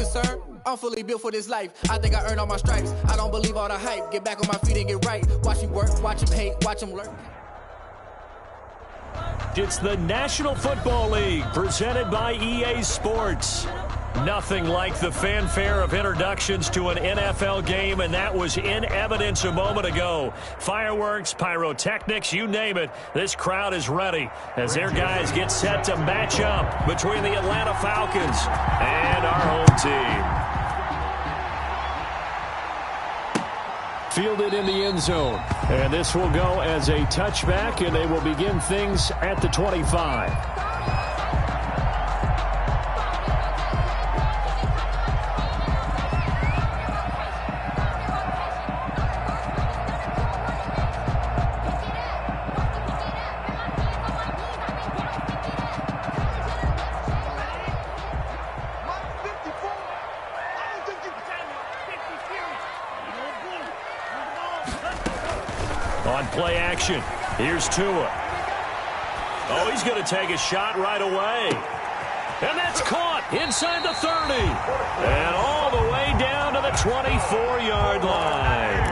concerned, I'm fully built for this life. I think I earned all my stripes. I don't believe all the hype. Get back on my feet and get right. Watch me work, watch him hate, watch him lurk. It's the National Football League presented by EA Sports. Nothing like the fanfare of introductions to an NFL game, and that was in evidence a moment ago. Fireworks, pyrotechnics, you name it. This crowd is ready as their guys get set to match up between the Atlanta Falcons and our home team. Fielded in the end zone, and this will go as a touchback, and they will begin things at the 25. On play action, here's Tua. Oh, he's going to take a shot right away. And that's caught inside the 30. And all the way down to the 24-yard line.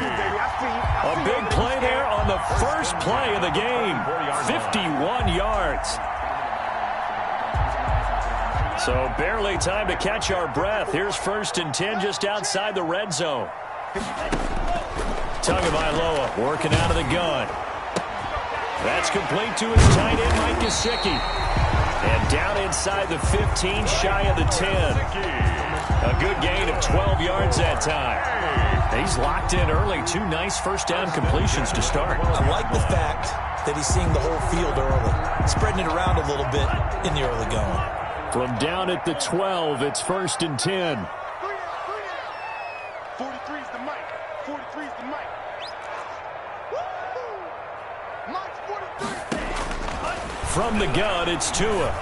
A big play there on the first play of the game. 51 yards. So barely time to catch our breath. Here's 1st and 10 just outside the red zone. Tagovailoa working out of the gun. That's complete to his tight end, Mike Gesicki. And down inside the 15, shy of the 10. A good gain of 12 yards that time. He's locked in early. 2 nice first down completions to start. I like the fact that he's seeing the whole field early. Spreading it around a little bit in the early going. From down at the 12, it's 1st and 10. 43's the mic. 43's the mic. From the gun, it's Tua.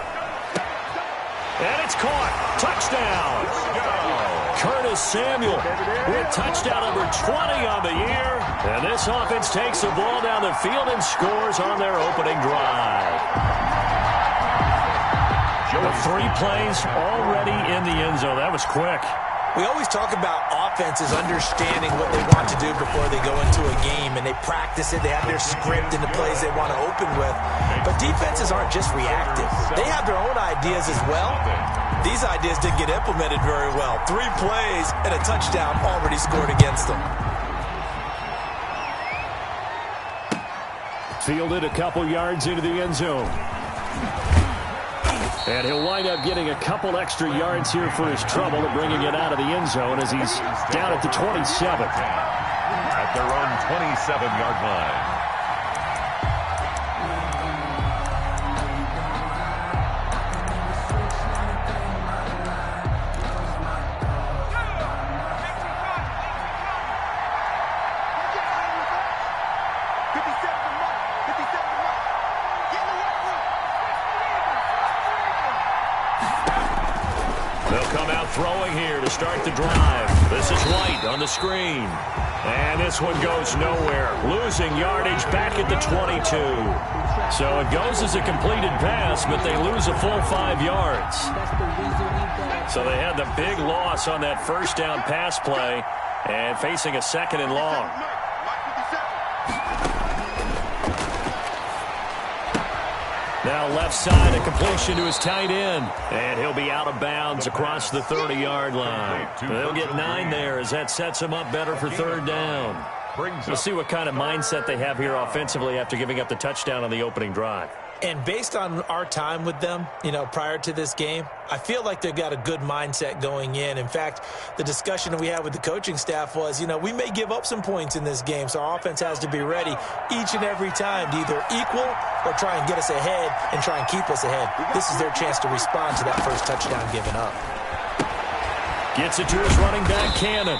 And it's caught. Touchdown. Curtis Samuel with touchdown number 20 on the year. And this offense takes the ball down the field and scores on their opening drive. The 3 plays already in the end zone. That was quick. We always talk about offenses understanding what they want to do before they go into a game, and they practice it. They have their script and the plays they want to open with. But defenses aren't just reactive. They have their own ideas as well. These ideas didn't get implemented very well. 3 plays and a touchdown already scored against them. Fielded a couple yards into the end zone. And he'll wind up getting a couple extra yards here for his trouble of bringing it out of the end zone as he's down at the 27. At their own 27-yard line. Throwing here to start the drive. This is White on the screen. And this one goes nowhere. Losing yardage back at the 22. So it goes as a completed pass, but they lose a full 5 yards. So they had the big loss on that first down pass play and facing a 2nd and long. Now left side, a completion to his tight end. And he'll be out of bounds across the 30-yard line. They'll get 9 there as that sets him up better for 3rd down. We'll see what kind of mindset they have here offensively after giving up the touchdown on the opening drive. And based on our time with them, prior to this game, I feel like they've got a good mindset going in. In fact, the discussion that we had with the coaching staff was, we may give up some points in this game, so our offense has to be ready each and every time to either equal or try and get us ahead and try and keep us ahead. This is their chance to respond to that first touchdown given up. Gets it to his running back, Cannon.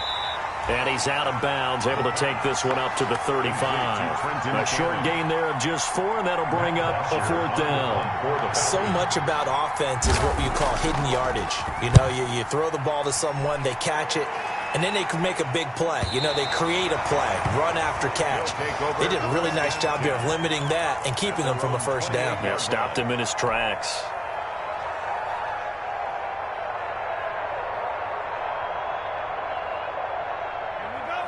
And he's out of bounds, able to take this one up to the 35. A short gain there of just 4, and that'll bring up a 4th down. So much about offense is what you call hidden yardage. You throw the ball to someone, they catch it, and then they can make a big play. They create a play, run after catch. They did a really nice job here of limiting that and keeping them from a first down. Yeah, stopped him in his tracks.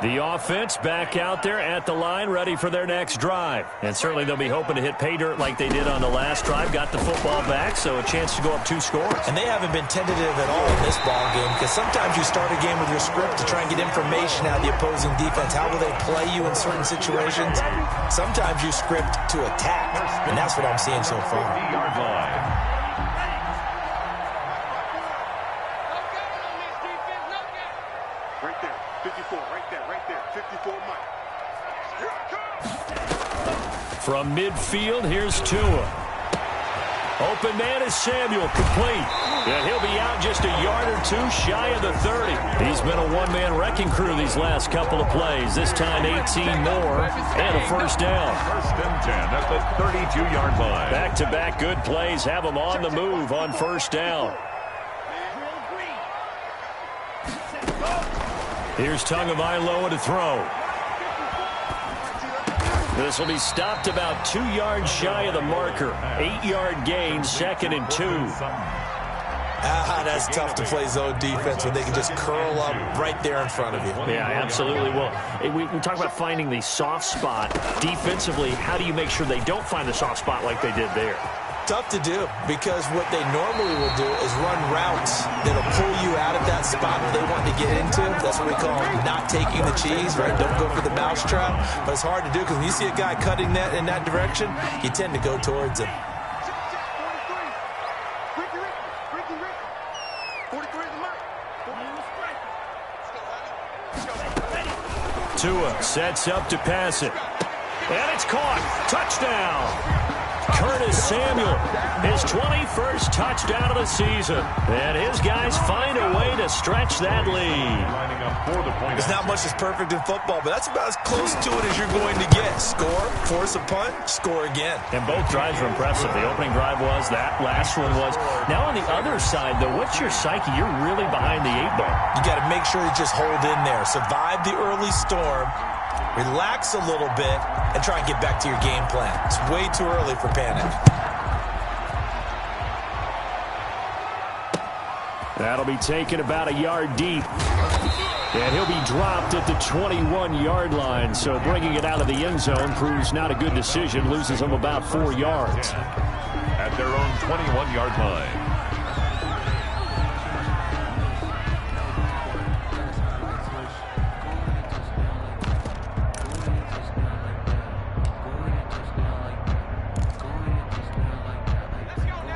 The offense back out there at the line, ready for their next drive. And certainly they'll be hoping to hit pay dirt like they did on the last drive. Got the football back, so a chance to go up 2 scores. And they haven't been tentative at all in this ball game, because sometimes you start a game with your script to try and get information out of the opposing defense. How will they play you in certain situations? Sometimes you script to attack, and that's what I'm seeing so far. 30-yard line. Right there. 54. Right there. 54 Mike. Here I come. From midfield, here's Tua. Open man is Samuel, complete. And he'll be out just a yard or 2 shy of the 30. He's been a one-man wrecking crew these last couple of plays. This time 18 more and a first down. First and 10 at the 32-yard line. Back-to-back good plays have him on the move on first down. Here's Tagovailoa to throw. This will be stopped about 2 yards shy of the marker. 8-yard gain, 2nd and 2. That's tough to play zone defense when they can just curl up right there in front of you. Yeah, absolutely. Well, we talk about finding the soft spot. Defensively, how do you make sure they don't find the soft spot like they did there? Tough to do, because what they normally will do is run routes that'll pull you out of that spot that they want to get into. That's what we call not taking the cheese, right? Don't go for the mousetrap. But it's hard to do, because when you see a guy cutting that in that direction, you tend to go towards him. 43 is Mike. Tua sets up to pass it. And it's caught. Touchdown. Curtis Samuel, his 21st touchdown of the season. And his guys find a way to stretch that lead. There's not much that's perfect in football, but that's about as close to it as you're going to get. Score, force a punt, score again. And both drives were impressive. The opening drive was, that last one was. Now on the other side, though, what's your psyche? You're really behind the 8 ball. You got to make sure you just hold in there. Survive the early storm. Relax a little bit and try and get back to your game plan. It's way too early for panic. That'll be taken about a yard deep. And he'll be dropped at the 21-yard line. So bringing it out of the end zone proves not a good decision. Loses him about 4 yards. At their own 21-yard line.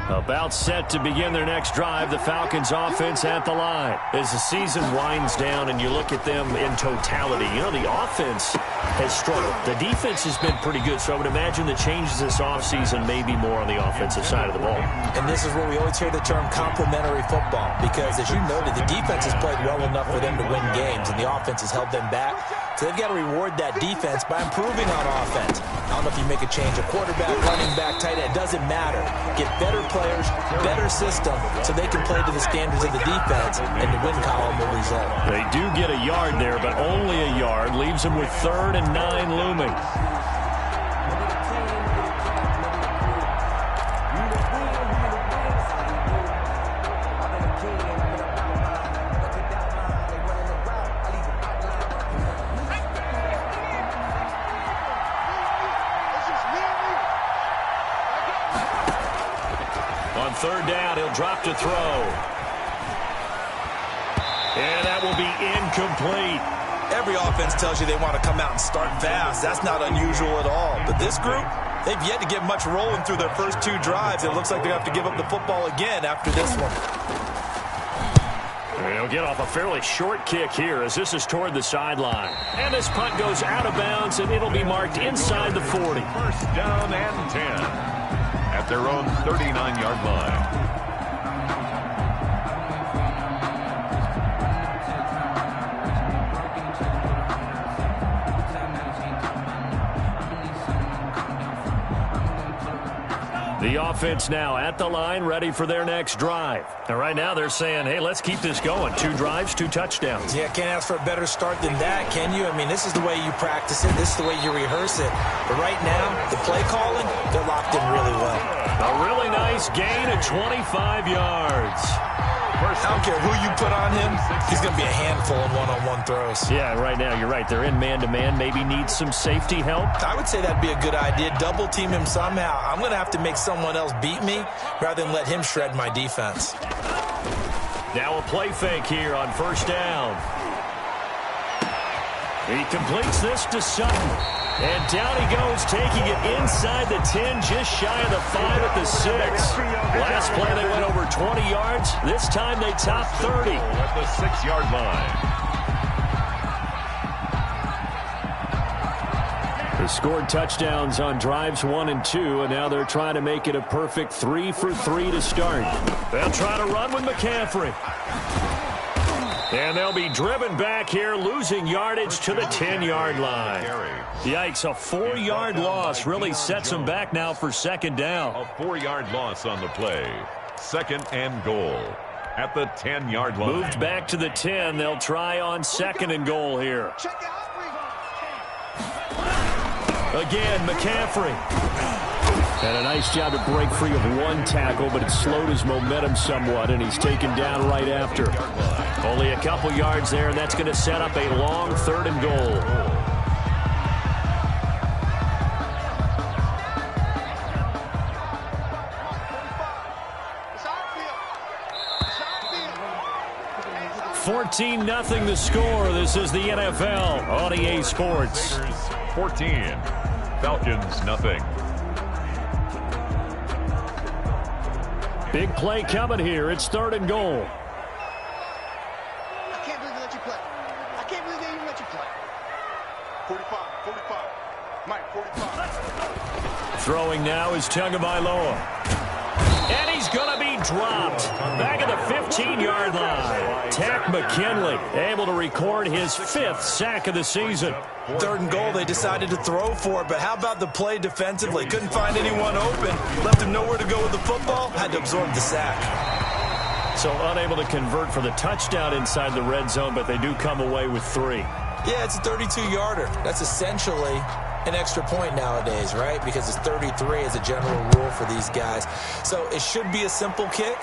About set to begin their next drive, the Falcons offense at the line. As the season winds down and you look at them in totality, you know, the offense has struggled. The defense has been pretty good, so I would imagine the changes this offseason may be more on the offensive side of the ball. And this is where we always hear the term complementary football, because as you noted, the defense has played well enough for them to win games, and the offense has held them back. So they've got to reward that defense by improving on offense. I don't know if you make a change, a quarterback, running back, tight end, it doesn't matter. Get better players, better system, so they can play to the standards of the defense, and the win column will result. They do get a yard there, but only a yard. Leaves them with 3rd and 9 looming. On 3rd down, he'll drop to throw. And that will be incomplete. Every offense tells you they want to come out and start fast. That's not unusual at all. But this group, they've yet to get much rolling through their first 2 drives. It looks like they're going to have to give up the football again after this one. They'll get off a fairly short kick here as this is toward the sideline. And this punt goes out of bounds, and it'll be marked inside the 40. First down and 10 at their own 39-yard line. The offense now at the line, ready for their next drive. And right now they're saying, hey, let's keep this going. 2 drives, 2 touchdowns. Yeah, can't ask for a better start than that, can you? I mean, this is the way you practice it. This is the way you rehearse it. But right now, the play calling, they're locked in really well. A really nice gain of 25 yards. I don't care who you put on him, he's going to be a handful in one-on-one throws. Yeah, right now you're right. They're in man-to-man. Maybe need some safety help. I would say that'd be a good idea. Double team him somehow. I'm going to have to make someone else beat me rather than let him shred my defense. Now a play fake here on first down. He completes this to Sutton. And down he goes, taking it inside the 10, just shy of the 5 at the 6. Last play they went over 20 yards. This time they top 30. At the 6-yard line. They scored touchdowns on drives 1 and 2, and now they're trying to make it a perfect 3 for 3 to start. They'll try to run with McCaffrey. And they'll be driven back here, losing yardage to the 10-yard line. Yikes, a 4-yard loss really sets them back now for second down. A 4-yard loss on the play. Second and goal at the 10-yard line. Moved back to the 10. They'll try on second and goal here. Again, McCaffrey. And a nice job to break free of one tackle, but it slowed his momentum somewhat, and he's taken down right after. Only a couple yards there, and that's going to set up a long third and goal. $14-0 the score. This is the NFL on EA Sports. 14. Falcons, nothing. Big play coming here. It's third and goal. I can't believe they let you play. I can't believe they even let you play. 45. Mike, 45. Throwing now is Tagovailoa. And he's going to be dropped. Back at the 15-yard line. Tack McKinley able to record his 5th sack of the season. Third and goal, they decided to throw for it, but how about the play defensively? Couldn't find anyone open. Left him nowhere to go with the football. Had to absorb the sack. So unable to convert for the touchdown inside the red zone, but they do come away with 3. Yeah, it's a 32-yarder. That's essentially an extra point nowadays, right? Because it's 33 as a general rule for these guys. So it should be a simple kick.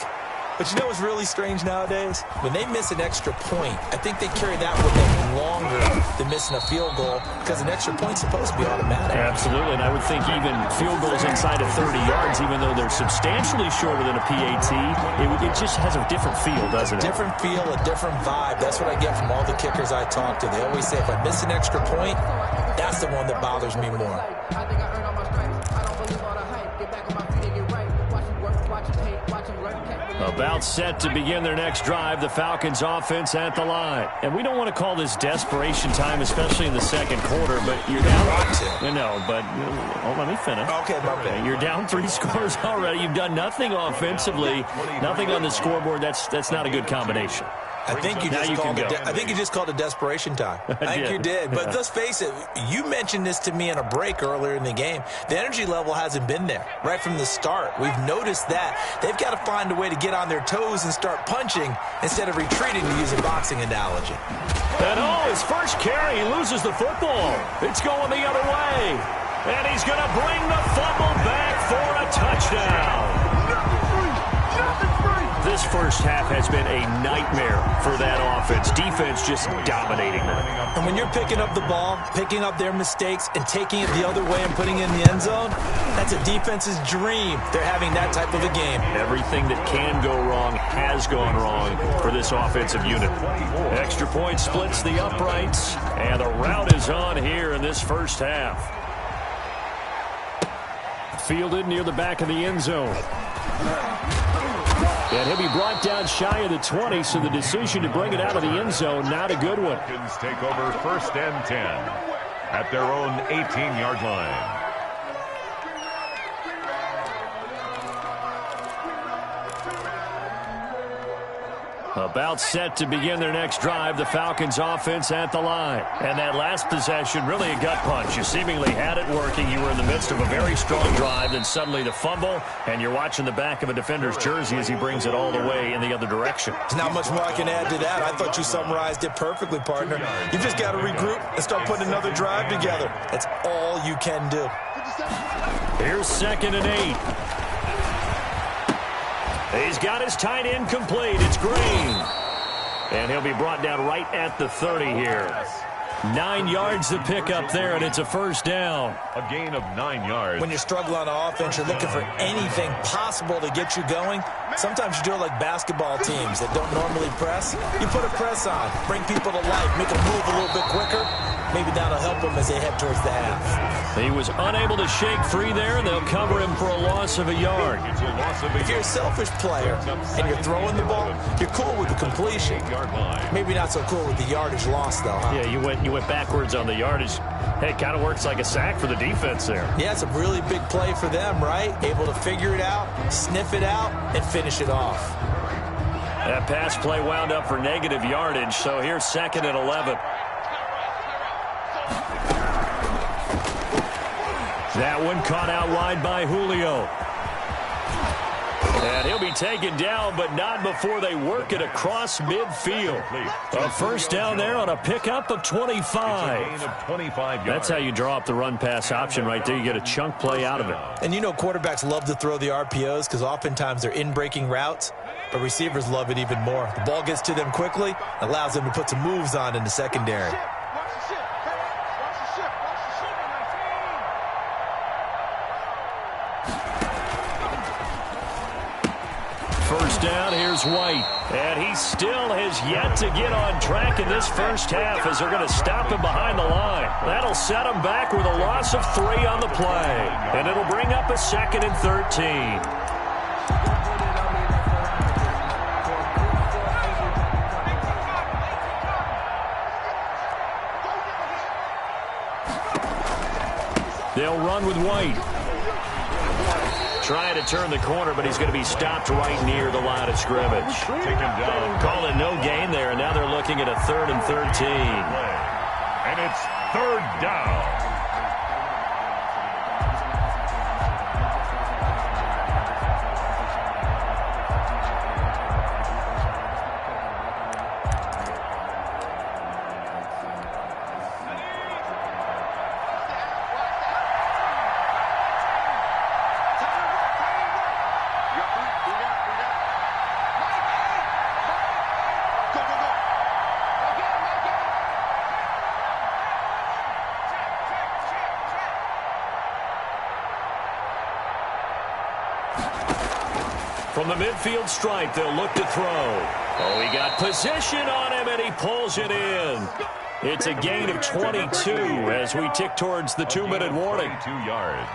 But you know what's really strange nowadays? When they miss an extra point, I think they carry that with them longer than missing a field goal because an extra point's supposed to be automatic. Absolutely, and I would think even field goals inside of 30 yards, even though they're substantially shorter than a PAT, it just has a different feel, doesn't it? Different feel, a different vibe. That's what I get from all the kickers I talk to. They always say if I miss an extra point, that's the one that bothers me more. I think I earned all my stripes. I don't believe all the hype. Get back on my feet and get right. Watch him work, watch him hate, watch him run. About set to begin their next drive, the Falcons offense at the line. And we don't want to call this desperation time, especially in the second quarter, but you're down. Let me finish. Okay, my bad. You're down 3 scores already. You've done nothing offensively, nothing on the scoreboard. That's not a good combination. I think you just called it desperation time. I think you did. But let's face it, you mentioned this to me in a break earlier in the game. The energy level hasn't been there right from the start. We've noticed that. They've got to find a way to get on their toes and start punching instead of retreating, to use a boxing analogy. And his first carry, he loses the football. It's going the other way. And he's going to bring the fumble back for a touchdown. This first half has been a nightmare for that offense. Defense just dominating them. And when you're picking up the ball, picking up their mistakes, and taking it the other way and putting it in the end zone, that's a defense's dream. They're having that type of a game. Everything that can go wrong has gone wrong for this offensive unit. Extra point splits the uprights, and the route is on here in this first half. Fielded near the back of the end zone. And he'll be brought down shy of the 20, so the decision to bring it out of the end zone, not a good one. Falcons take over first and 10 at their own 18-yard line. About set to begin their next drive, the Falcons offense at the line. And that last possession, really a gut punch. You seemingly had it working. You were in the midst of a very strong drive, then suddenly the fumble, and you're watching the back of a defender's jersey as he brings it all the way in the other direction. There's not much more I can add to that. I thought you summarized it perfectly, partner. You just got to regroup and start putting another drive together. That's all you can do. Here's 2nd and 8. He's got his tight end complete. It's Green. And he'll be brought down right at the 30 here. 9 yards to pick up there, and it's a first down. A gain of 9 yards. When you struggle on offense, you're looking for anything possible to get you going. Sometimes you do it like basketball teams that don't normally press. You put a press on, bring people to life, make them move a little bit quicker. Maybe that'll help them as they head towards the half. He was unable to shake free there, and they'll cover him for a loss of a yard. If you're a selfish player and you're throwing the ball, you're cool with the completion. Maybe not so cool with the yardage loss, though, huh? Yeah, you went backwards on the yardage. Hey, it kind of works like a sack for the defense there. Yeah, it's a really big play for them, right? Able to figure it out, sniff it out, and finish it off. That pass play wound up for negative yardage, so here's 2nd and 11. That one caught out wide by Julio. And he'll be taken down, but not before they work it across midfield. A first down there on a pickup of 25. That's how you draw up the run-pass option right there. You get a chunk play out of it. And you know quarterbacks love to throw the RPOs because oftentimes they're in-breaking routes, but receivers love it even more. The ball gets to them quickly, allows them to put some moves on in the secondary. First down, here's White. And he still has yet to get on track in this first half as they're going to stop him behind the line. That'll set him back with a loss of 3 on the play. And it'll bring up a 2nd and 13. They'll run with White. Trying to turn the corner, but he's going to be stopped right near the line of scrimmage. Take him down. Calling no gain there, and now they're looking at a 3rd and 13. And it's 3rd down. From the midfield stripe, they'll look to throw. Oh, he got position on him, and he pulls it in. It's a gain of 22 as we tick towards the 2-minute warning. 2 yards.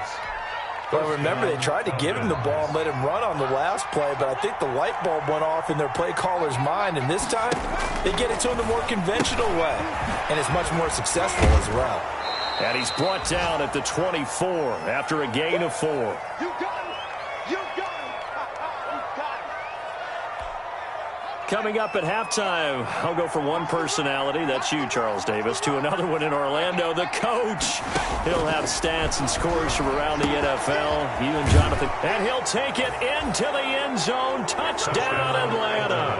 Well, remember, they tried to give him the ball and let him run on the last play, but I think the light bulb went off in their play caller's mind, and this time they get it to him the more conventional way, and it's much more successful as well. And he's brought down at the 24 after a gain of 4. You got him! You got him! Coming up at halftime, I'll go from one personality, that's you, Charles Davis, to another one in Orlando, the coach. He'll have stats and scores from around the NFL, you and Jonathan. And he'll take it into the end zone. Touchdown, Atlanta.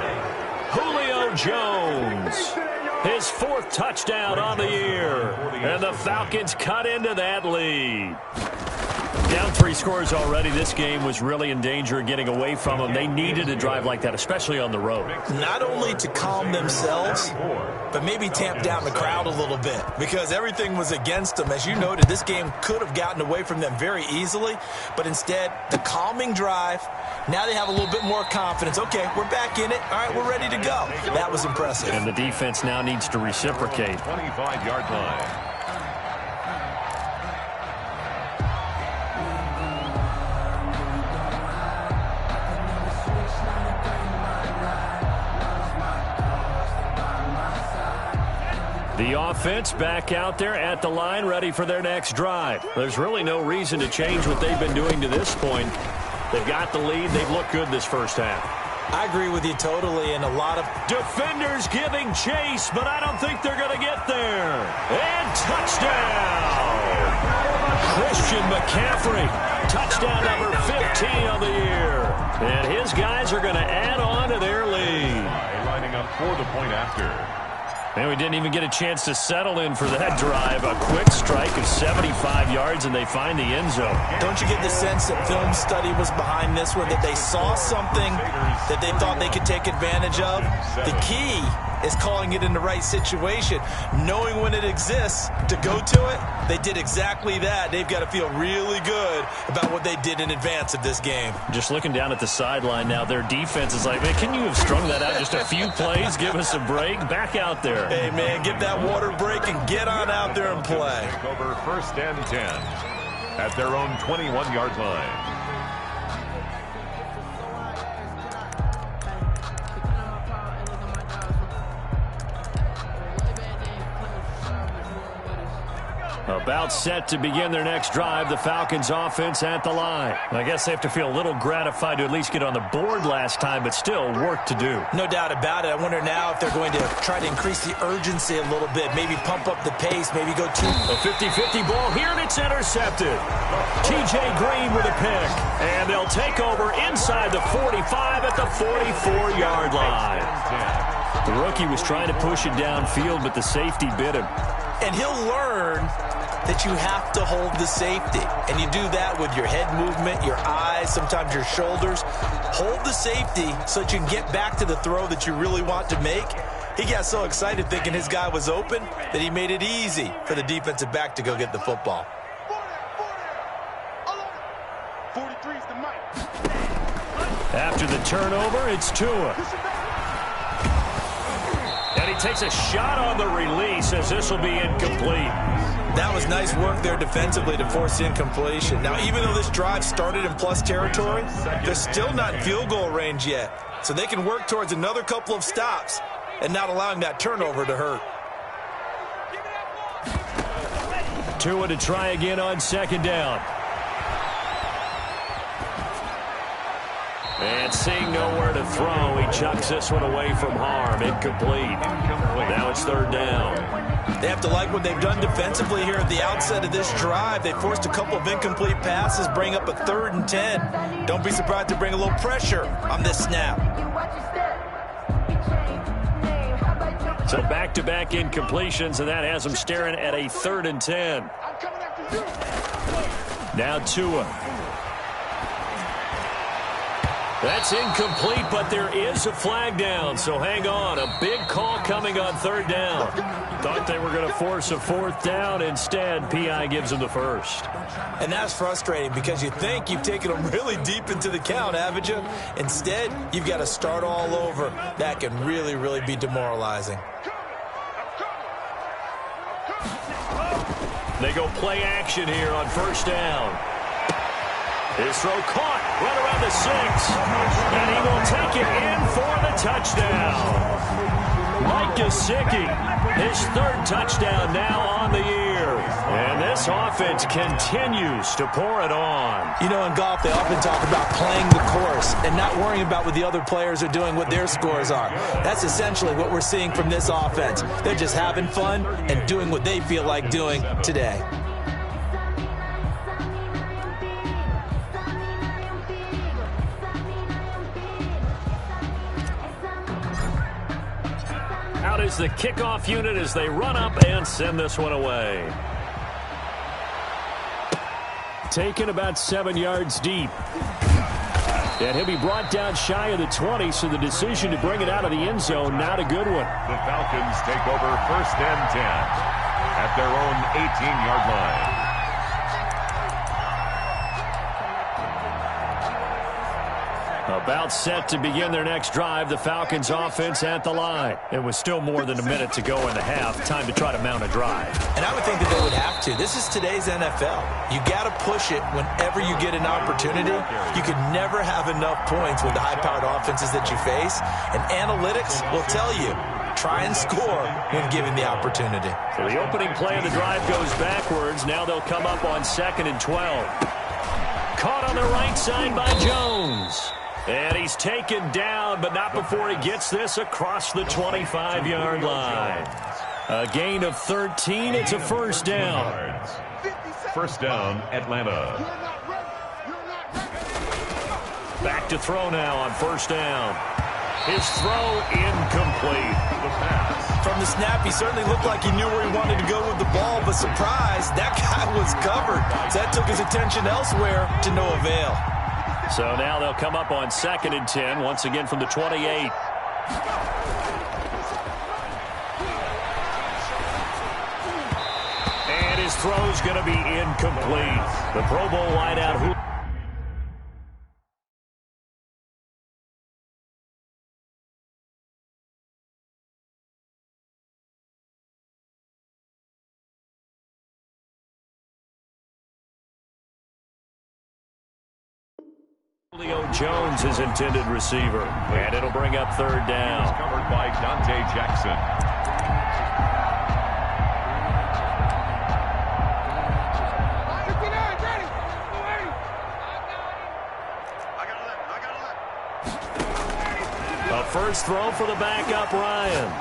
Julio Jones. His 4th touchdown on the year. And the Falcons cut into that lead. Down 3 scores already. This game was really in danger of getting away from them. They needed a drive like that, especially on the road. Not only to calm themselves, but maybe tamp down the crowd a little bit because everything was against them. As you noted, this game could have gotten away from them very easily, but instead, the calming drive, now they have a little bit more confidence. Okay, we're back in it. All right, we're ready to go. That was impressive. And the defense now needs to reciprocate. 25-yard line. The offense back out there at the line, ready for their next drive. There's really no reason to change what they've been doing to this point. They've got the lead. They've looked good this first half. I agree with you totally, and a lot of defenders giving chase, but I don't think they're going to get there. And touchdown! Christian McCaffrey, touchdown number 15 on the year. And his guys are going to add on to their lead. Lining up for the point after. And we didn't even get a chance to settle in for that drive. A quick strike of 75 yards, and they find the end zone. Don't you get the sense that film study was behind this one, that they saw something that they thought they could take advantage of? The key is calling it in the right situation, knowing when it exists to go to it. They did exactly that. They've got to feel really good about what they did in advance of this game. Just looking down at the sideline now, their defense is like, man, can you have strung that out just a few plays? Give us a break. Back out there. Hey, man, give that water break and get on out there and play. Over 1st and 10 at their own 21-yard line. About set to begin their next drive, the Falcons offense at the line. I guess they have to feel a little gratified to at least get on the board last time, but still work to do. No doubt about it. I wonder now if they're going to try to increase the urgency a little bit, maybe pump up the pace, maybe go to a 50-50 ball here, and it's intercepted. T.J. Green with a pick, and they'll take over inside the 45 at the 44-yard line. The rookie was trying to push it downfield, but the safety bit him. And he'll learn that you have to hold the safety. And you do that with your head movement, your eyes, sometimes your shoulders. Hold the safety so that you can get back to the throw that you really want to make. He got so excited thinking his guy was open that he made it easy for the defensive back to go get the football. 43's the mic. After the turnover, it's Tua. And he takes a shot on the release as this will be incomplete. That was nice work there defensively to force incompletion. Now, even though this drive started in plus territory, they're still not in field goal range yet. So they can work towards another couple of stops and not allowing that turnover to hurt. Tua to try again on 2nd down. And seeing nowhere to throw, he chucks this one away from harm. Incomplete. Now it's 3rd down. They have to like what they've done defensively here at the outset of this drive. They forced a couple of incomplete passes, bring up a 3rd and 10. Don't be surprised to bring a little pressure on this snap. So back-to-back incompletions, and that has them staring at a 3rd and 10. Now Tua. That's incomplete, but there is a flag down, so hang on. A big call coming on 3rd down. Thought they were going to force a 4th down. Instead, P.I. gives them the 1st. And that's frustrating because you think you've taken them really deep into the count, haven't you? Instead, you've got to start all over. That can really, really be demoralizing. They go play action here on 1st down. His throw caught right around the 6. And he will take it in for the touchdown. Mike Gesicki, his 3rd touchdown now on the year. And this offense continues to pour it on. You know, in golf, they often talk about playing the course and not worrying about what the other players are doing, what their scores are. That's essentially what we're seeing from this offense. They're just having fun and doing what they feel like doing today. Out is the kickoff unit as they run up and send this one away. Taken about 7 yards deep. And he'll be brought down shy of the 20, so the decision to bring it out of the end zone, not a good one. The Falcons take over 1st and 10 at their own 18-yard line. About set to begin their next drive, the Falcons offense at the line. It was still more than a minute to go in the half. Time to try to mount a drive. And I would think that they would have to. This is today's NFL. You got to push it whenever you get an opportunity. You could never have enough points with the high-powered offenses that you face. And analytics will tell you, try and score when given the opportunity. So the opening play of the drive goes backwards. Now they'll come up on 2nd and 12. Caught on the right side by Jones. And he's taken down, but not before he gets this across the 25-yard line. A gain of 13. It's a 1st down. 1st down, Atlanta. Back to throw now on 1st down. His throw incomplete. The pass. From From the snap, he certainly looked like he knew where he wanted to go with the ball, but surprise, that guy was covered. So that took his attention elsewhere to no avail. So now they'll come up on 2nd and 10, once again from the 28. And his throw's going to be incomplete. The Pro Bowl wideout who Julio Jones is intended receiver, and it'll bring up 3rd down. Covered by Dante Jackson. A first throw for the backup, Ryan.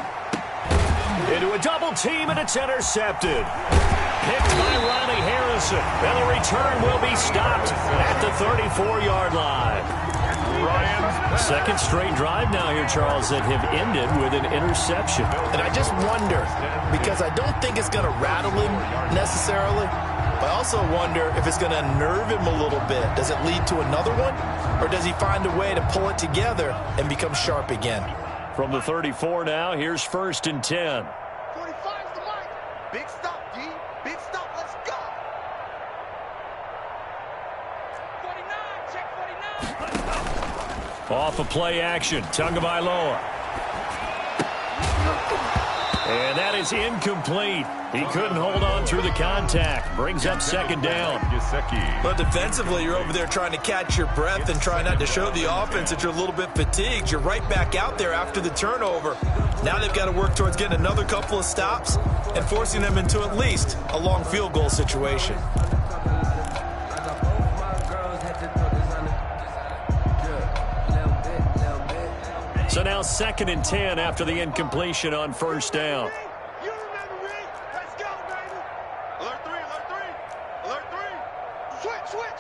Into a double team, and it's intercepted. Picked by Ronnie Harrison, and the return will be stopped at the 34-yard line. Ryan's second straight drive now here, Charles, that have ended with an interception. And I just wonder, because I don't think it's going to rattle him necessarily, but I also wonder if it's going to unnerve him a little bit. Does it lead to another one, or does he find a way to pull it together and become sharp again? From the 34 now, here's 1st and 10. 45's the mark. Big stop, D. Big stop. Let's go. 49. Check 49. Off of play action. Tagovailoa. And that is incomplete. He couldn't hold on through the contact. Brings up 2nd down. But defensively, you're over there trying to catch your breath and try not to show the offense that you're a little bit fatigued. You're right back out there after the turnover. Now they've got to work towards getting another couple of stops and forcing them into at least a long field goal situation. So now 2nd and 10 after the incompletion on 1st down. You remember me. Let's go, baby. Alert 3, alert 3. Alert 3.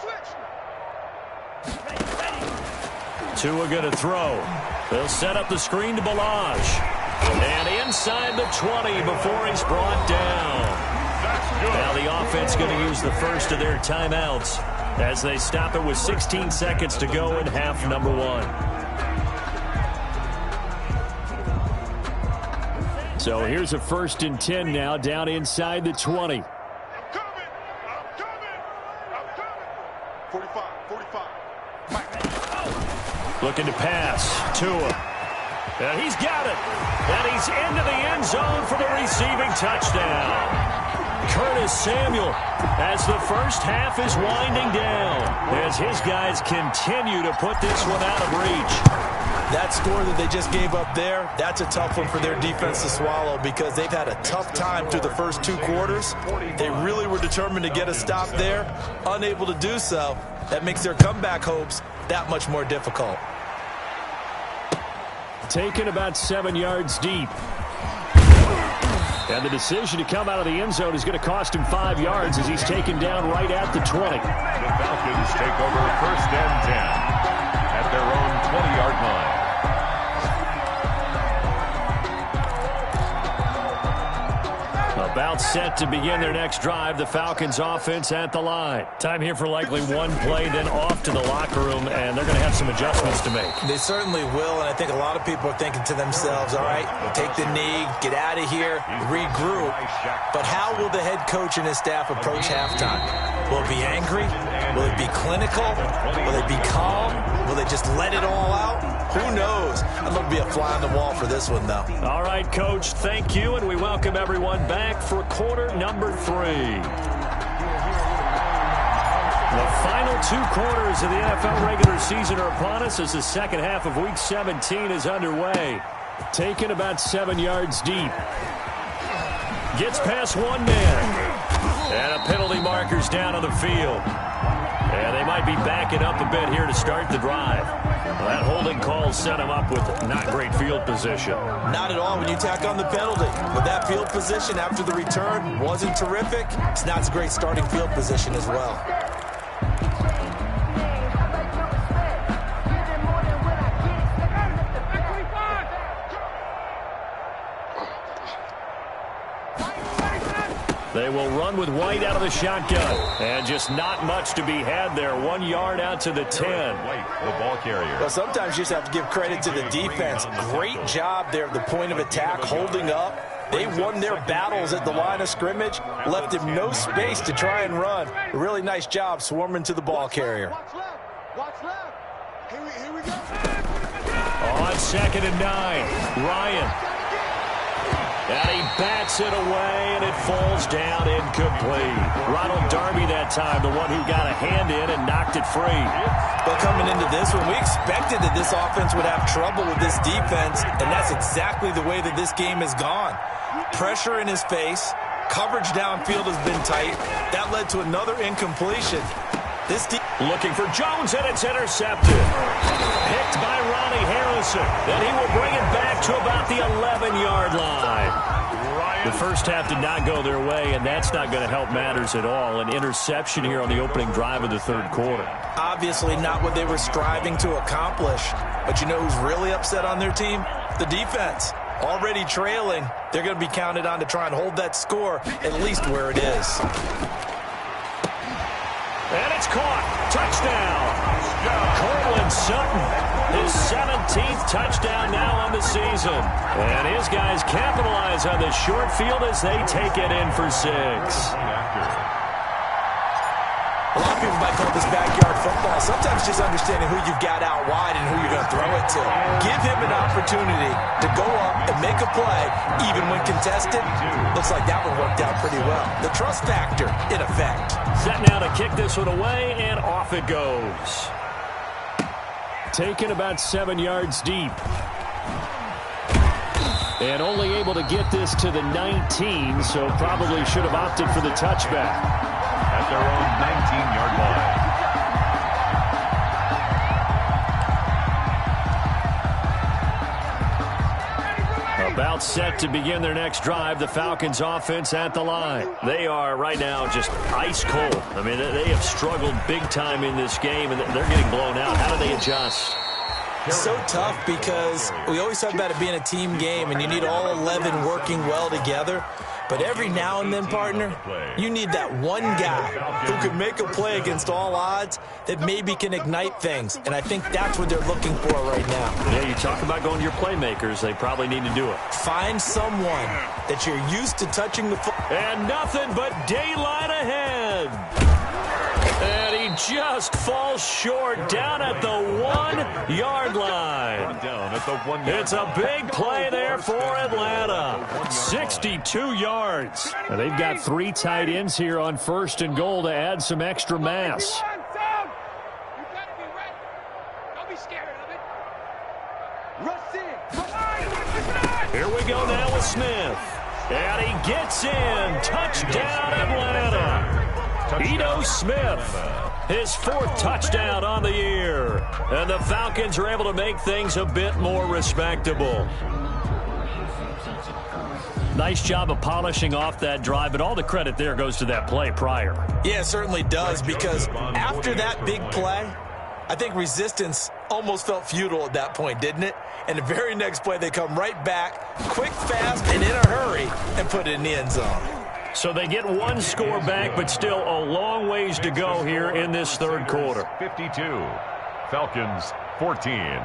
Switch. Tua going to throw. They'll set up the screen to Balaj. And inside the 20 before he's brought down. Now the offense going to use the first of their timeouts as they stop it with 16 seconds to go in half number 1. So here's a 1st and 10 now down inside the 20. I'm coming. 45. Mike. Looking to pass. Tua. And he's got it. And he's into the end zone for the receiving touchdown. Curtis Samuel as the first half is winding down as his guys continue to put this one out of reach. That score that they just gave up there, that's a tough one for their defense to swallow because they've had a tough time through the first 2 quarters. They really were determined to get a stop there, unable to do so. That makes their comeback hopes that much more difficult. Taken about 7 yards deep. And the decision to come out of the end zone is going to cost him 5 yards as he's taken down right at the 20. The Falcons take over 1st and 10 at their own 20-yard line. About set to begin their next drive. The Falcons offense at the line. Time here for likely one play, then off to the locker room, and they're going to have some adjustments to make. They certainly will, and I think a lot of people are thinking to themselves, all right, take the knee, get out of here, regroup. But how will the head coach and his staff approach halftime? Will it be angry? Will it be clinical? Will it be calm? Will they just let it all out? Who knows? I'd love to be a fly on the wall for this one, though. All right, Coach, thank you, and we welcome everyone back for quarter number 3. The final 2 quarters of the NFL regular season are upon us as the second half of Week 17 is underway. Taken about 7 yards deep. Gets past one man. And a penalty marker's down on the field. And they might be backing up a bit here to start the drive. Well, that holding call set him up with not great field position. Not at all when you tack on the penalty. But that field position after the return wasn't terrific. It's not a great starting field position as well. They will run with White out of the shotgun. And just not much to be had there. 1 yard out to the 10. White, the ball carrier. Well, sometimes you just have to give credit to the defense. Great job there at the point of attack, holding up. They won their battles at the line of scrimmage, left him no space to try and run. A really nice job swarming to the ball carrier. Watch left. Watch left. Here we go. On 2nd and 9, Ryan. And he bats it away, and it falls down incomplete. Ronald Darby that time, the one who got a hand in and knocked it free. But coming into this one, we expected that this offense would have trouble with this defense, and that's exactly the way that this game has gone. Pressure in his face, coverage downfield has been tight. That led to another incompletion. Looking for Jones, and it's intercepted. Picked by Ronnie Harrison. Then he will bring it back to about the 11-yard line. The first half did not go their way, and that's not going to help matters at all. An interception here on the opening drive of the third quarter. Obviously not what they were striving to accomplish. But you know who's really upset on their team? The defense. Already trailing, they're going to be counted on to try and hold that score at least where it is. And it's caught. Touchdown. Cortland Sutton, his 17th touchdown now on the season. And his guys capitalize on the short field as they take it in for 6. A lot of people might call this backyard football. Sometimes just understanding who you've got out wide and who you're going to throw it to. Give him an opportunity to go up and make a play, even when contested. Looks like that one worked out pretty well. The trust factor in effect. Set now to kick this one away, and off it goes. Taken about 7 yards deep. And only able to get this to the 19, so probably should have opted for the touchback. At their own 19-yard line. About set to begin their next drive, the Falcons offense at the line. They are right now just ice cold. I mean, they have struggled big time in this game, and they're getting blown out. How do they adjust? So tough because we always talk about it being a team game, and you need all 11 working well together. But every now and then, partner, you need that one guy who can make a play against all odds that maybe can ignite things. And I think that's what they're looking for right now. Yeah, you talk about going to your playmakers. They probably need to do it. Find someone that you're used to touching the football. And nothing but daylight ahead. And he just falls short down at the 1 yard line. It's a big play there for Atlanta. 62 yards. And they've got 3 tight ends here on 1st and goal to add some extra mass. Here we go now with Smith. And he gets in. Touchdown, Atlanta. Ito Smith, his 4th touchdown on the year. And the Falcons are able to make things a bit more respectable. Nice job of polishing off that drive, but all the credit there goes to that play prior. Yeah, it certainly does, because after that big play, I think resistance almost felt futile at that point, didn't it? And the very next play, they come right back, quick, fast, and in a hurry, and put it in the end zone. So they get 1 score back, but still a long ways to go here in this third quarter. 52, Falcons 14.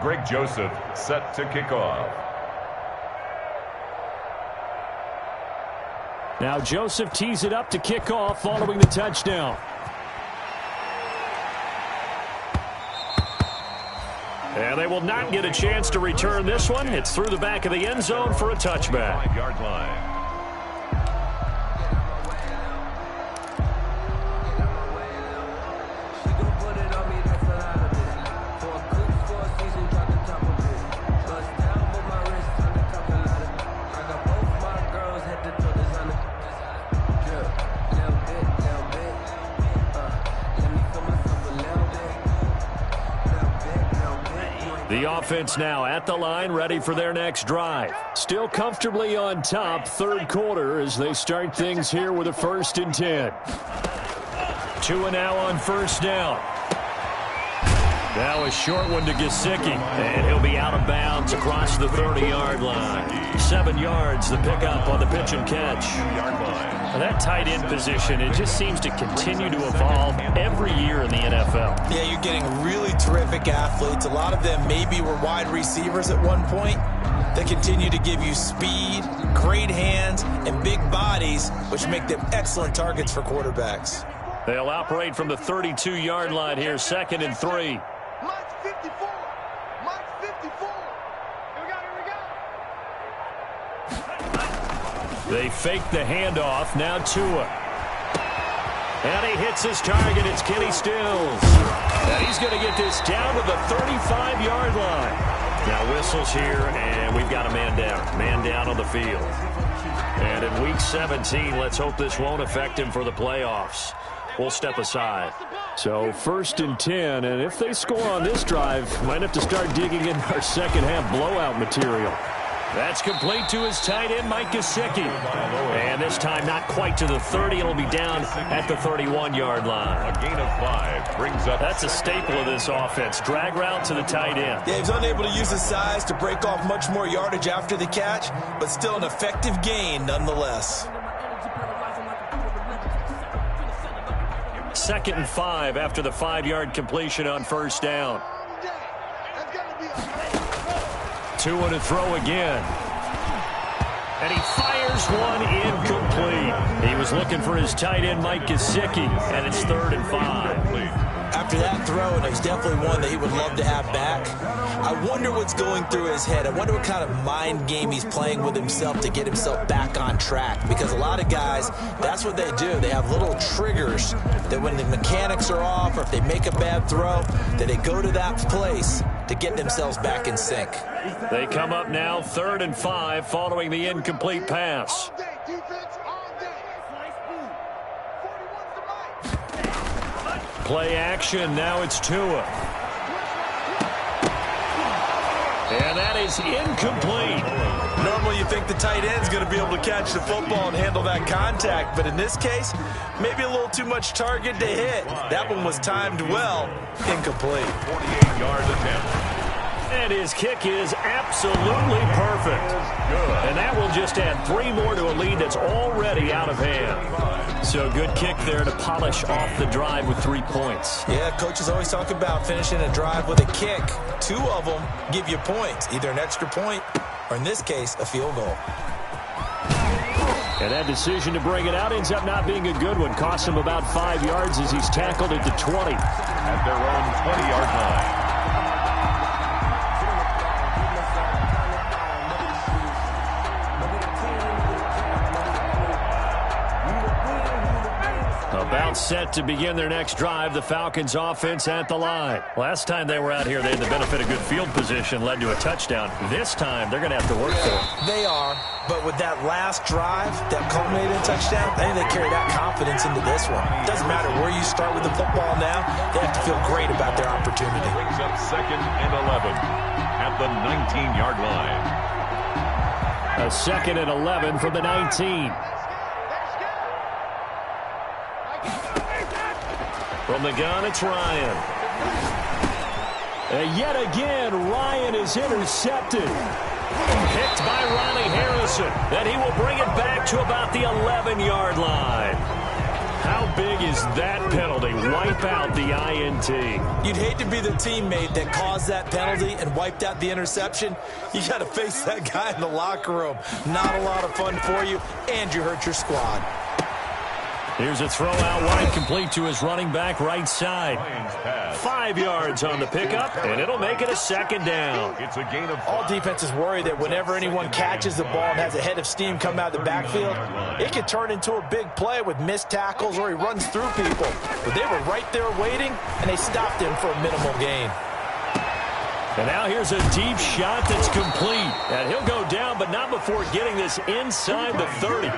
Greg Joseph set to kick off. Now Joseph tees it up to kick off following the touchdown. And they will not get a chance to return this one. It's through the back of the end zone for a touchback. 5 yard line. The offense now at the line, ready for their next drive. Still comfortably on top, third quarter, as they start things here with a 1st and 10. 2 and now on 1st down. Now a short one to Gesicki, and he'll be out of bounds across the 30-yard line. 7 yards, the pickup on the pitch and catch. Well, that tight end position, it just seems to continue to evolve every year in the NFL. Yeah, you're getting really terrific athletes. A lot of them maybe were wide receivers at one point. They continue to give you speed, great hands, and big bodies, which make them excellent targets for quarterbacks. They'll operate from the 32-yard line here, 2nd and 3. Mike's 54. Mike's 54. Here we go. They fake the handoff. Now Tua. And he hits his target. It's Kenny Stills. And he's going to get this down to the 35-yard line. Now whistles here, and we've got a man down. Man down on the field. And in Week 17, let's hope this won't affect him for the playoffs. We'll step aside. So 1st and 10, and if they score on this drive, might have to start digging in our second-half blowout material. That's complete to his tight end, Mike Gesicki. And this time not quite to the 30. It'll be down at the 31-yard line. A gain of 5 brings up. That's a staple of this offense. Drag route to the tight end. Yeah, he was unable to use his size to break off much more yardage after the catch, but still an effective gain nonetheless. 2nd and 5 after the 5-yard completion on 1st down. Tua to throw again. And he fires one incomplete. He was looking for his tight end, Mike Gesicki, and it's 3rd and 5. After that throw, and it was definitely one that he would love to have back. I wonder what's going through his head. I wonder what kind of mind game he's playing with himself to get himself back on track. Because a lot of guys, that's what they do. They have little triggers that when the mechanics are off or if they make a bad throw, that they go to that place to get themselves back in sync. They come up now 3rd and 5 following the incomplete pass. Play action. Now it's Tua. And that is incomplete. Normally you think the tight end's going to be able to catch the football and handle that contact, but in this case, maybe a little too much target to hit. That one was timed well. Incomplete. 48-yard attempt. And his kick is absolutely perfect. And that will just add 3 more to a lead that's already out of hand. So good kick there to polish off the drive with 3 points. Yeah, coaches always talk about finishing a drive with a kick. 2 of them give you points, either an extra point or in this case, a field goal. And that decision to bring it out ends up not being a good one. Cost him about 5 yards as he's tackled at the 20. At their own 20-yard line. About set to begin their next drive, the Falcons offense at the line. Last time they were out here, they had the benefit of good field position, led to a touchdown. This time, they're going to have to work for it. They are, but with that last drive that culminated in a touchdown, I think they carry that confidence into this one. It doesn't matter where you start with the football now, they have to feel great about their opportunity. Brings up 2nd and 11 at the 19-yard line. A 2nd and 11 from the 19. From the gun, it's Ryan. And yet again, Ryan is intercepted. Picked by Ronnie Harrison. And he will bring it back to about the 11-yard line. How big is that penalty? Wipe out the INT. You'd hate to be the teammate that caused that penalty and wiped out the interception. You got to face that guy in the locker room. Not a lot of fun for you, and you hurt your squad. Here's a throw out wide, complete to his running back right side. 5 yards on the pickup, and it'll make it a 2nd down. It's a gain of 5. All defenses worry that whenever anyone catches the ball and has a head of steam come out of the backfield, it can turn into a big play with missed tackles or he runs through people. But they were right there waiting, and they stopped him for a minimal gain. And now here's a deep shot that's complete. And he'll go down, but not before getting this inside the 30.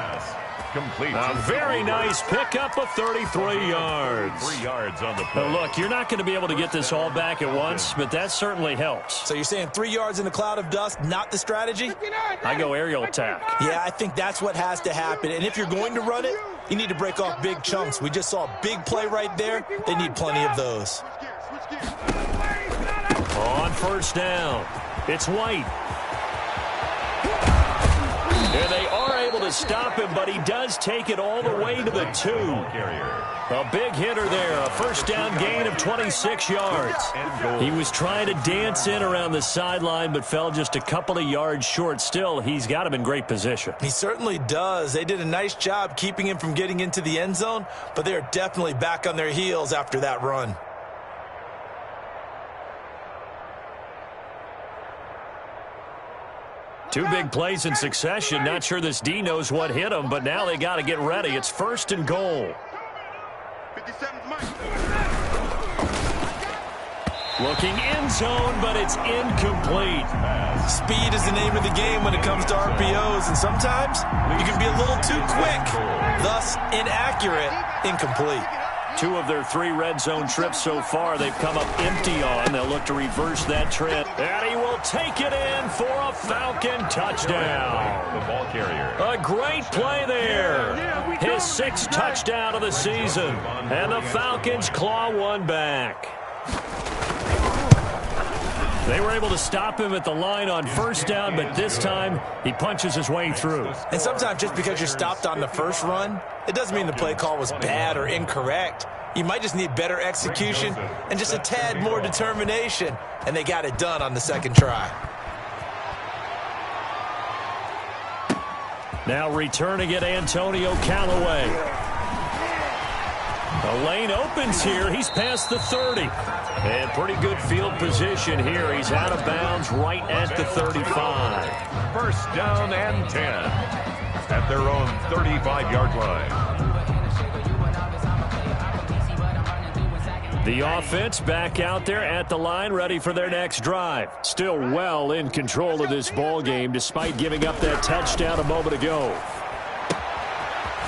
Complete. A very nice pickup of 33 yards. 3 yards on the play. Now look, you're not going to be able to get this all back at once, but that certainly helps. So you're saying 3 yards in a cloud of dust, not the strategy? I go aerial attack. Yeah, I think that's what has to happen. And if you're going to run it, you need to break off big chunks. We just saw a big play right there. They need plenty of those. first down. It's White. And they are able to stop him, but he does take it all the way to the 2. A big hitter there, a first down gain of 26 yards. He was trying to dance in around the sideline, but fell just a couple of yards short. Still, he's got him in great position. He certainly does. They did a nice job keeping him from getting into the end zone, but they're definitely back on their heels after that run. Two big plays in succession. Not sure this D knows what hit him, but now they got to get ready. It's first and goal. Looking end zone, but it's incomplete. Speed is the name of the game when it comes to RPOs, and sometimes you can be a little too quick. Thus, inaccurate, incomplete. 2 of their 3 red zone trips so far, they've come up empty on. They'll look to reverse that trend. And he will take it in for a Falcon touchdown. The ball carrier. A great play there. His 6th touchdown of the season. And the Falcons claw one back. They were able to stop him at the line on first down, but this time he punches his way through. And sometimes just because you're stopped on the first run, it doesn't mean the play call was bad or incorrect. You might just need better execution and just a tad more determination, and they got it done on the second try. Now returning it, Antonio Callaway. The lane opens here. He's past the 30. And pretty good field position here. He's out of bounds right at the 35. First down and 10 at their own 35-yard line. The offense back out there at the line, ready for their next drive. Still well in control of this ball game, despite giving up that touchdown a moment ago.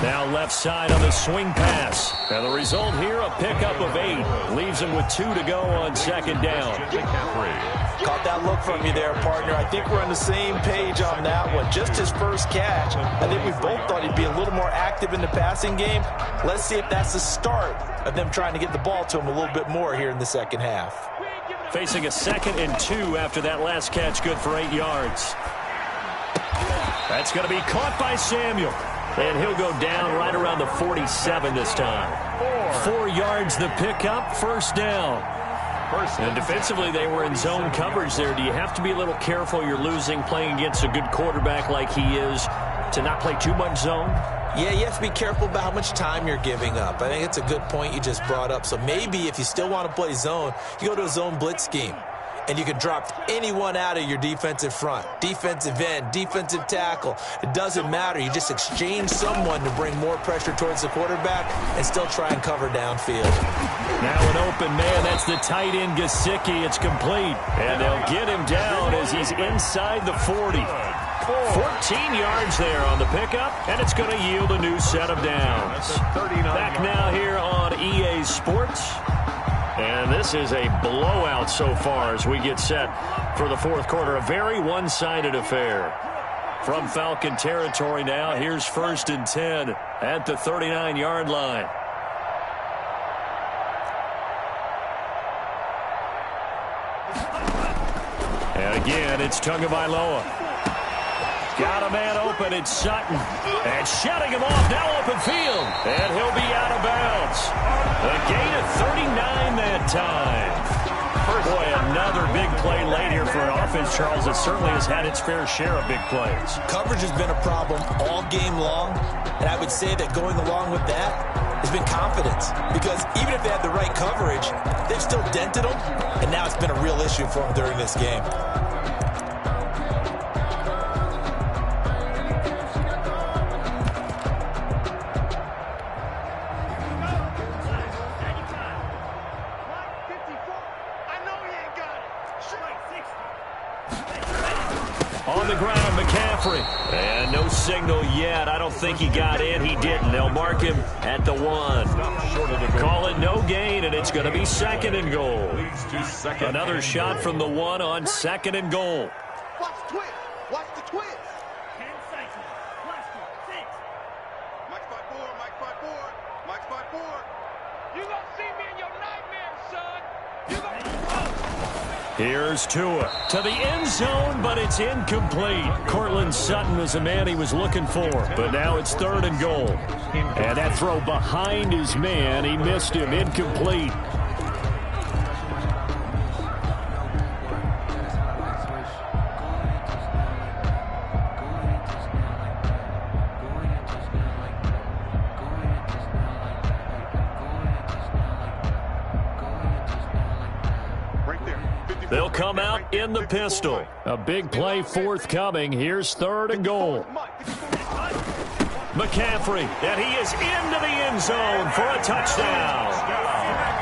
Now left side on the swing pass. And the result here, a pickup of 8. Leaves him with 2 to go on second down. Caught that look from you there, partner. I think we're on the same page on that one. Just his first catch. I think we both thought he'd be a little more active in the passing game. Let's see if that's the start of them trying to get the ball to him a little bit more here in the second half. Facing a 2nd and 2 after that last catch, good for 8 yards. That's going to be caught by Samuel. And he'll go down right around the 47 this time. 4 yards the pickup, first down. And defensively, they were in zone coverage there. Do you have to be a little careful you're losing playing against a good quarterback like he is to not play too much zone? Yeah, you have to be careful about how much time you're giving up. I think it's a good point you just brought up. So maybe if you still want to play zone, you go to a zone blitz scheme. And you can drop anyone out of your defensive front, defensive end, defensive tackle. It doesn't matter. You just exchange someone to bring more pressure towards the quarterback and still try and cover downfield. Now an open man. That's the tight end, Gesicki. It's complete. And they'll get him down as he's inside the 40. 14 yards there on the pickup, and it's going to yield a new set of downs. Back now here on EA Sports. And this is a blowout so far as we get set for the fourth quarter. A very one-sided affair. From Falcon territory now, here's first and 10 at the 39-yard line. And again, it's Tagovailoa. Got a man open, it's Sutton. And shutting him off, now open field. And he'll be out of bounds. A gain of 39 that time. Boy, another big play late here for an offense, Charles, that certainly has had its fair share of big plays. Coverage has been a problem all game long, and I would say that going along with that has been confidence. Because even if they had the right coverage, they've still dented them, and now it's been a real issue for them during this game. On the ground, McCaffrey. And no signal yet. I don't think he got in. He didn't. They'll mark him at the 1. Call it no gain, and it's going to be second and goal. Another shot from the 1 on second and goal. Watch the twist. Watch the twist. 10 seconds. Plus 6. Mike's 5-4. Mike's 5-4. Mike's 5-4. You gonna see me in your nightmares, son. You gonna... Here's Tua to the end zone, but it's incomplete. Cortland Sutton is the man he was looking for, but now it's 3rd and goal. And that throw behind his man, he missed him, incomplete. They'll come out in the pistol. A big play forthcoming. Here's 3rd and goal. McCaffrey, and he is into the end zone for a touchdown.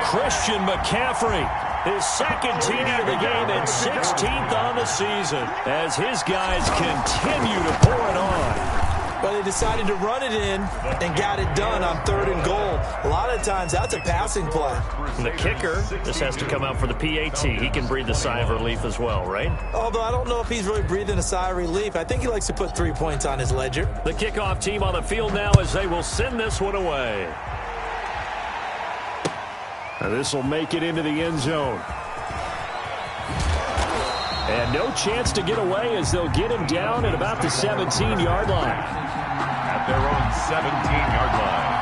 Christian McCaffrey, his 2nd TD of the game and 16th on the season as his guys continue to pour it on. But they decided to run it in and got it done on 3rd and goal. A lot of times, that's a passing play. And the kicker, this has to come out for the PAT. He can breathe a sigh of relief as well, right? Although I don't know if he's really breathing a sigh of relief. I think he likes to put 3 points on his ledger. The kickoff team on the field now as they will send this one away. And this will make it into the end zone. And no chance to get away as they'll get him down at about the 17-yard line. At their own 17-yard line.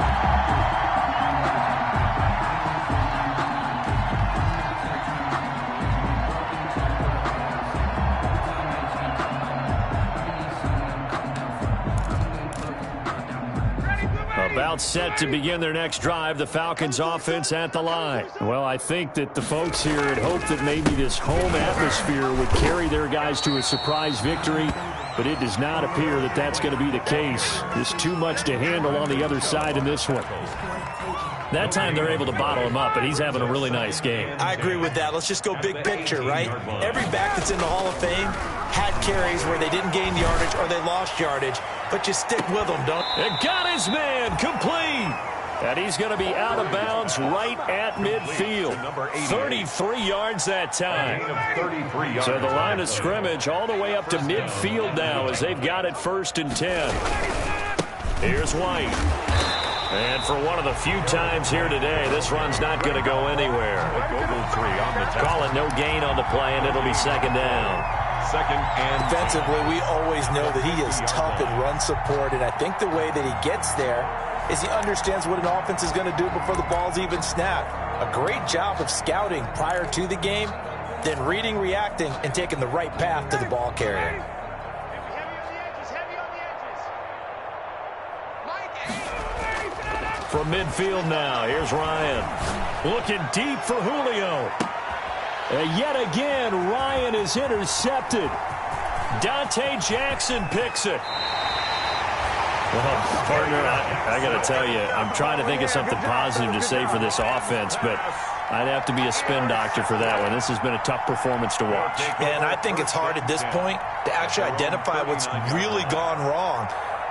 About set to begin their next drive, the Falcons offense at the line. Well, I think that the folks here had hoped that maybe this home atmosphere would carry their guys to a surprise victory, but it does not appear that that's going to be the case. There's too much to handle on the other side in this one. That time they're able to bottle him up, but he's having a really nice game. I agree with that. Let's just go big picture, right? Every back that's in the Hall of Fame had carries where they didn't gain yardage or they lost yardage, but you stick with them, don't you? And got his man complete. And he's going to be out of bounds right at midfield. 33 yards that time. So the line of scrimmage all the way up to midfield now as they've got it 1st and 10. Here's White. And for one of the few times here today, this run's not going to go anywhere. Call it no gain on the play, and it'll be 2nd down. 2nd and defensively, we always know that he is tough in run support, and I think the way that he gets there is he understands what an offense is going to do before the ball's even snapped. A great job of scouting prior to the game, then reading, reacting, and taking the right path to the ball carrier. From midfield now, here's Ryan. Looking deep for Julio. And yet again, Ryan is intercepted. Dante Jackson picks it. Well, partner, I got to tell you, I'm trying to think of something positive to say for this offense, but I'd have to be a spin doctor for that one. This has been a tough performance to watch. And I think it's hard at this point to actually identify what's really gone wrong.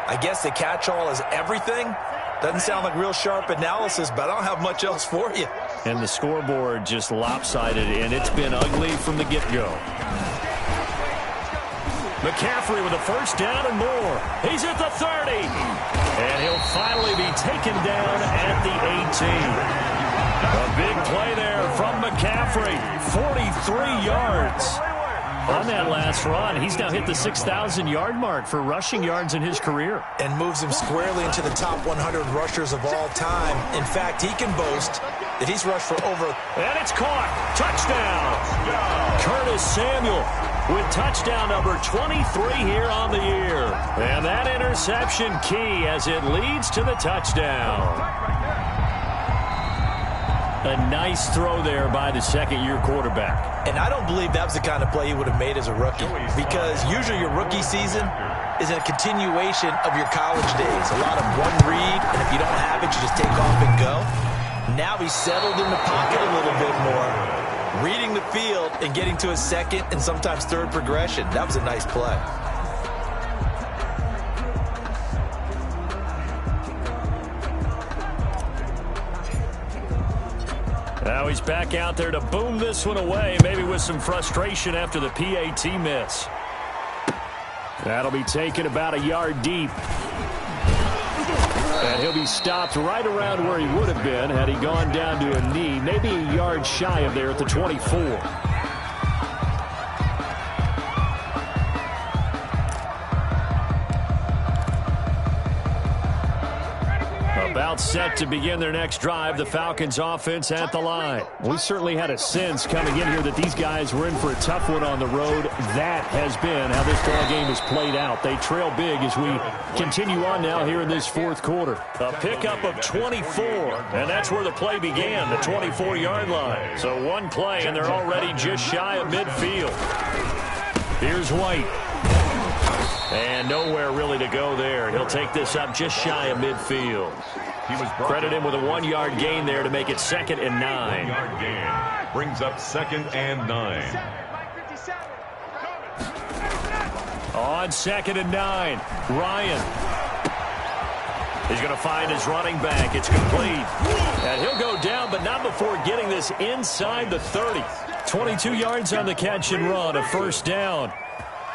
I guess the catch-all is everything. Doesn't sound like real sharp analysis, but I don't have much else for you. And the scoreboard just lopsided, and it's been ugly from the get-go. McCaffrey with a 1st down and more. He's at the 30. And he'll finally be taken down at the 18. A big play there from McCaffrey. 43 yards. On that last run, he's now hit the 6,000-yard mark for rushing yards in his career. And moves him squarely into the top 100 rushers of all time. In fact, he can boast that he's rushed for over... And it's caught. Touchdown. Curtis Samuel with touchdown number 23 here on the year. And that interception key as it leads to the touchdown. A nice throw there by the 2nd-year quarterback. And I don't believe that was the kind of play he would have made as a rookie, because usually your rookie season is a continuation of your college days. A lot of one read, and if you don't have it, you just take off and go. Now he's settled in the pocket a little bit more, reading the field and getting to his 2nd and sometimes 3rd progression. That was a nice play. Now he's back out there to boom this one away, maybe with some frustration after the PAT miss. That'll be taken about a yard deep. And he'll be stopped right around where he would have been had he gone down to a knee, maybe a yard shy of there at the 24. about set to begin their next drive. The Falcons offense at the line. We certainly had a sense coming in here that these guys were in for a tough one on the road. That has been how this ball game has played out. They trail big as we continue on now here in this fourth quarter. A pickup of 24, and that's where the play began, the 24-yard line. So one play, and they're already just shy of midfield. Here's White. And nowhere really to go there. He'll take this up just shy of midfield. Credit him with a 1-yard gain there to make it 2nd and 9. 1-yard gain brings up 2nd and 9. On 2nd and 9, Ryan. He's going to find his running back. It's complete. And he'll go down, but not before getting this inside the 30. 22 yards on the catch and run, a first down.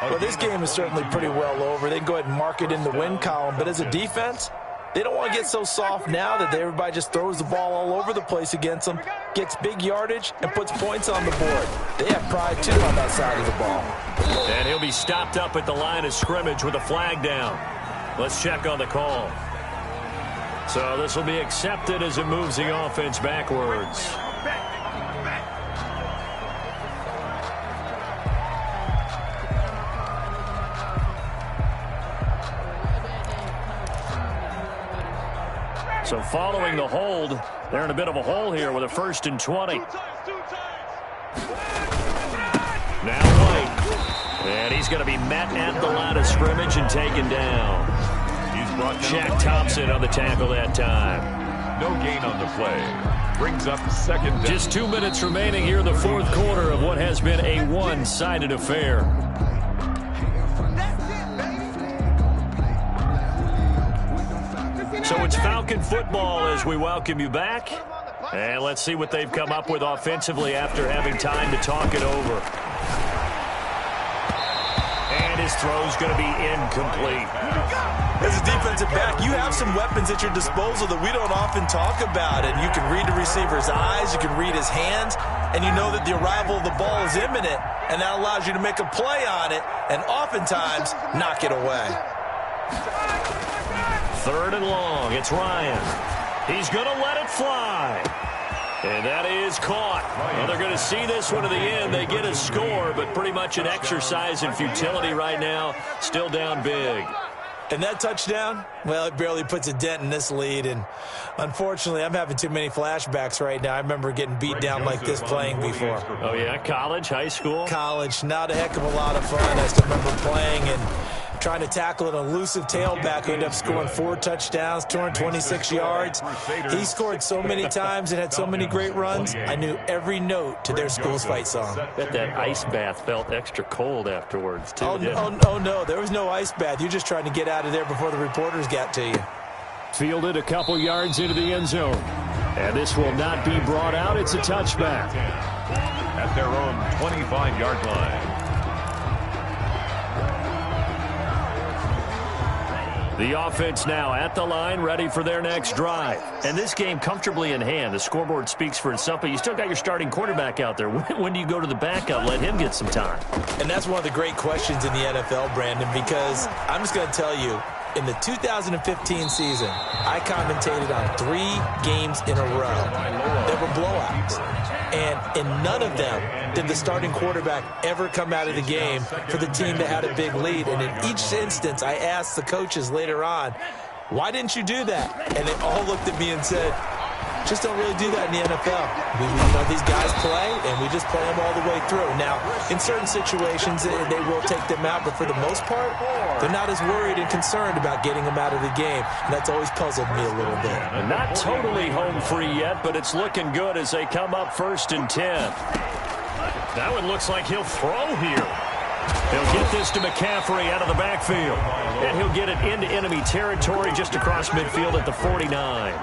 Well, this game is certainly pretty well over. They can go ahead and mark it in the win column. But as a defense, they don't want to get so soft now that everybody just throws the ball all over the place against them, gets big yardage, and puts points on the board. They have pride, too, on that side of the ball. And he'll be stopped up at the line of scrimmage with a flag down. Let's check on the call. So this will be accepted as it moves the offense backwards. So following the hold, they're in a bit of a hole here with a 1st and 20. Now White. And he's going to be met at the line of scrimmage and taken down. He's brought down. Shaq Thompson on the tackle that time. No gain on the play. Brings up 2nd down. Just 2 minutes remaining here in the fourth quarter of what has been a one-sided affair. So it's Falcon football as we welcome you back. And let's see what they've come up with offensively after having time to talk it over. And his throw's going to be incomplete. As a defensive back, you have some weapons at your disposal that we don't often talk about. And you can read the receiver's eyes, you can read his hands, and you know that the arrival of the ball is imminent. And that allows you to make a play on it and oftentimes knock it away. 3rd and long. It's Ryan. He's going to let it fly. And that is caught. Well, they're going to see this one to the end. They get a score, but pretty much an exercise in futility right now. Still down big. And that touchdown, well, it barely puts a dent in this lead. And unfortunately, I'm having too many flashbacks right now. I remember getting beat down like this playing before. Oh, yeah? College, high school? College, not a heck of a lot of fun. I still remember playing and trying to tackle an elusive tailback who ended up scoring 4 touchdowns, 226 yards. He scored so many times and had so many great runs, I knew every note to their school's fight song. Bet that ice bath felt extra cold afterwards, too. Oh, no, there was no ice bath. You're just trying to get out of there before the reporters got to you. Fielded a couple yards into the end zone. And this will not be brought out. It's a touchback. At their own 25-yard line. The offense now at the line, ready for their next drive. And this game comfortably in hand. The scoreboard speaks for itself, but you still got your starting quarterback out there. When do you go to the backup? Let him get some time. And that's one of the great questions in the NFL, Brandon, because I'm just going to tell you, in the 2015 season, I commentated on 3 games in a row. They were blowouts. And in none of them did the starting quarterback ever come out of the game for the team that had a big lead. And in each instance, I asked the coaches later on, why didn't you do that? And they all looked at me and said, just don't really do that in the NFL. We know these guys play, and we just play them all the way through. Now, in certain situations, they will take them out, but for the most part, they're not as worried and concerned about getting them out of the game. And that's always puzzled me a little bit. And not totally home free yet, but it's looking good as they come up 1st and 10. That one looks like he'll throw here. He'll get this to McCaffrey out of the backfield. And he'll get it into enemy territory just across midfield at the 49.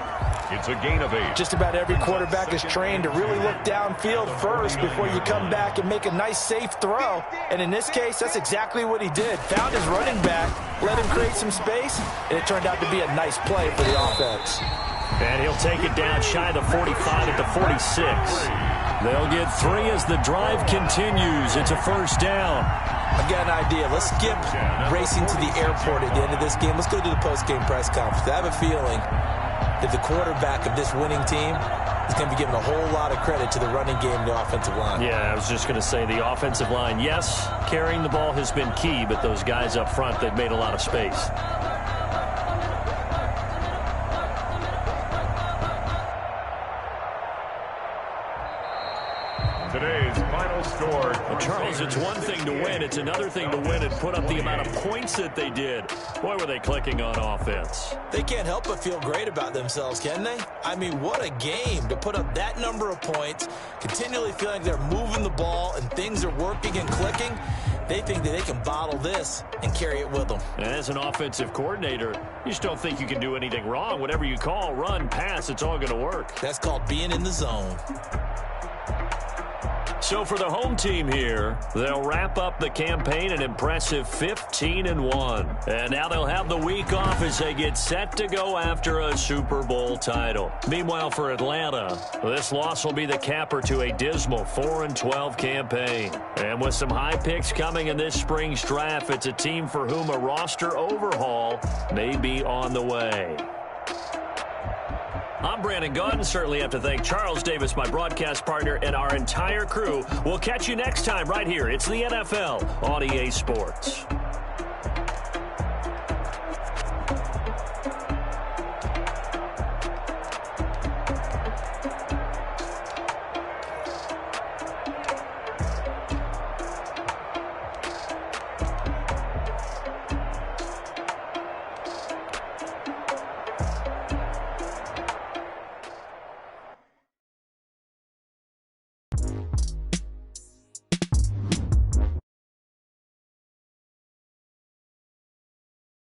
It's a gain of 8. Just about every quarterback is trained to really look downfield first before you come back and make a nice, safe throw. And in this case, that's exactly what he did. Found his running back, let him create some space, and it turned out to be a nice play for the offense. And he'll take it down shy of the 45 at the 46. They'll get 3 as the drive continues. It's a first down. I've got an idea. Let's skip racing to the airport at the end of this game. Let's go to the post-game press conference. I have a feeling that the quarterback of this winning team is going to be given a whole lot of credit to the running game and the offensive line. Yeah, I was just going to say the offensive line, yes, carrying the ball has been key, but those guys up front, they've made a lot of space. Today's final score. Well, Charles, it's one thing to win. It's another thing to win and put up the amount of points that they did. Boy, were they clicking on offense. They can't help but feel great about themselves, can they? I mean, what a game to put up that number of points, continually feeling they're moving the ball and things are working and clicking. They think that they can bottle this and carry it with them. And as an offensive coordinator, you just don't think you can do anything wrong. Whatever you call, run, pass, it's all going to work. That's called being in the zone. So for the home team here, they'll wrap up the campaign an impressive 15-1. And now they'll have the week off as they get set to go after a Super Bowl title. Meanwhile, for Atlanta, this loss will be the capper to a dismal 4-12 campaign. And with some high picks coming in this spring's draft, it's a team for whom a roster overhaul may be on the way. I'm Brandon Gunn. Certainly have to thank Charles Davis, my broadcast partner, and our entire crew. We'll catch you next time right here. It's the NFL on EA Sports.